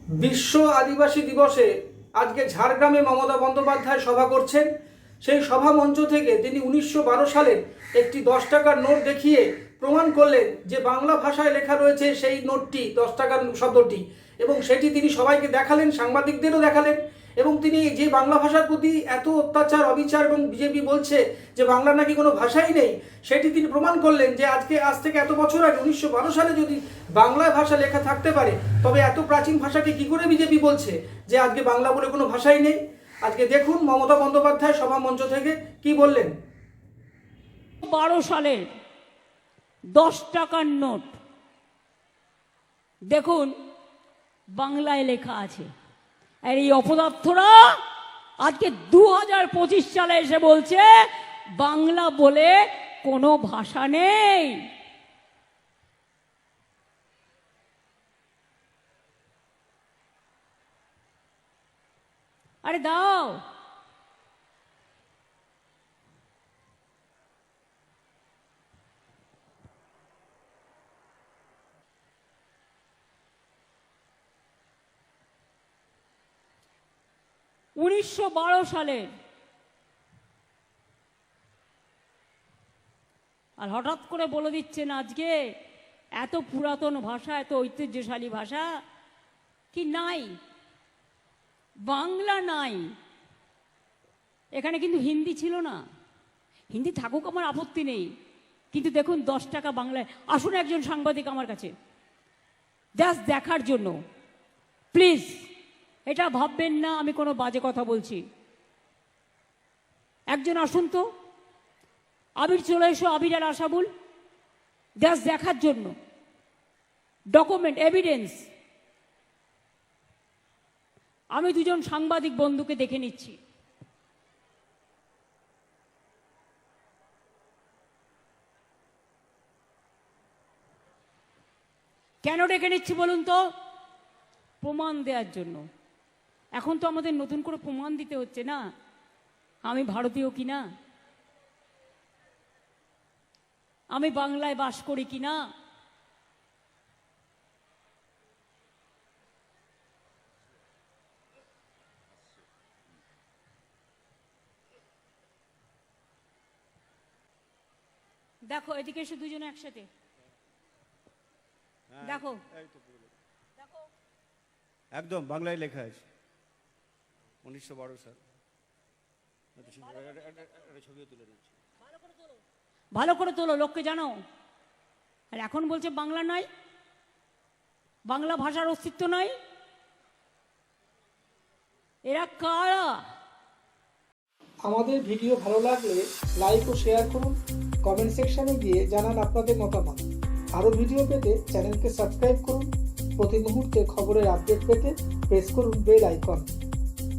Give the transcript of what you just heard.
বিশ্ব আদিবাসী দিবসে আজকে ঝাড়গ্রামে মমতা বন্দ্যোপাধ্যায় সভা করছেন। সেই সভা মঞ্চ থেকে তিনি 1912 সালের একটি 10 টাকার নোট দেখিয়ে প্রমাণ করলেন যে বাংলা ভাষায় লেখা রয়েছে সেই নোটটি, 10 টাকার শব্দটি, এবং সেটি তিনি সবাইকে দেখালেন, সাংবাদিকদেরও দেখালেন। এবং তিনি যে বাংলা ভাষার প্রতি এত অত্যাচার, অবিচার এবং বিজেপি বলছে যে বাংলা নাকি কোনো ভাষাই নেই, সেটি তিনি প্রমাণ করলেন যে আজ থেকে এত বছর আগে 1912 সালে যদি বাংলা ভাষা লেখা থাকতে পারে, তবে এত প্রাচীন ভাষাকে কি করে বিজেপি বলছে যে আজকে বাংলা বলে কোনো ভাষাই নেই। আজকে দেখুন মমতা বন্দ্যোপাধ্যায় সভা মঞ্চ থেকে কি বললেন। 12 সালের 10 টাকার নোট দেখুন, বাংলায় লেখা আছে। আর এই অপদার্থরা আজকে 2025 সালে এসে বলছে বাংলা বলে কোনো ভাষা নেই। আরে দাও, 1912 সালের, আর হঠাৎ করে বলে দিচ্ছেন আজকে এত পুরাতন ভাষা, এত ঐতিহ্যশালী ভাষা কি নাই, বাংলা নাই। এখানে কিন্তু হিন্দি ছিল না, হিন্দি থাকুক আমার আপত্তি নেই, কিন্তু দেখুন 10 টাকা বাংলায়। আসুন একজন সাংবাদিক আমার কাছে জাস্ট দেখার জন্য, প্লিজ। এটা ভাববেন না আমি কোনো বাজে কথা বলছি। একজন আসুন তো, আবির চলে এসো, আবির আর আশাবুল, জাস্ট দেখার জন্য, ডকুমেন্ট, এভিডেন্স। আমি দুজন সাংবাদিক বন্ধুকে দেখে নিচ্ছি। কেন ডেকে নিচ্ছি বলুন তো? প্রমাণ দেওয়ার জন্য। এখন তো আমাদের নতুন করে প্রমাণ দিতে হচ্ছে না আমি ভারতীয় কিনা, আমি বাংলায় বাস করি কিনা। দেখো এদিকে এসে দুজনে একসাথে দেখো, একদম বাংলায় লেখা আছে 1912 সাল। ছবিও তুলে দিচ্ছি, ভালো করে তোলো, লোককে জানো। আর এখন বলছে বাংলা নাই, বাংলা ভাষার অস্তিত্ব নাই। এরা কারা? আমাদের ভিডিও ভালো লাগলে লাইক ও শেয়ার করুন, কমেন্ট সেকশনে গিয়ে জানান আপনাদের মতামত। আরও ভিডিও পেতে চ্যানেলকে সাবস্ক্রাইব করুন। প্রতি মুহূর্তে খবরের আপডেট পেতে প্রেস করুন বেল আইকন।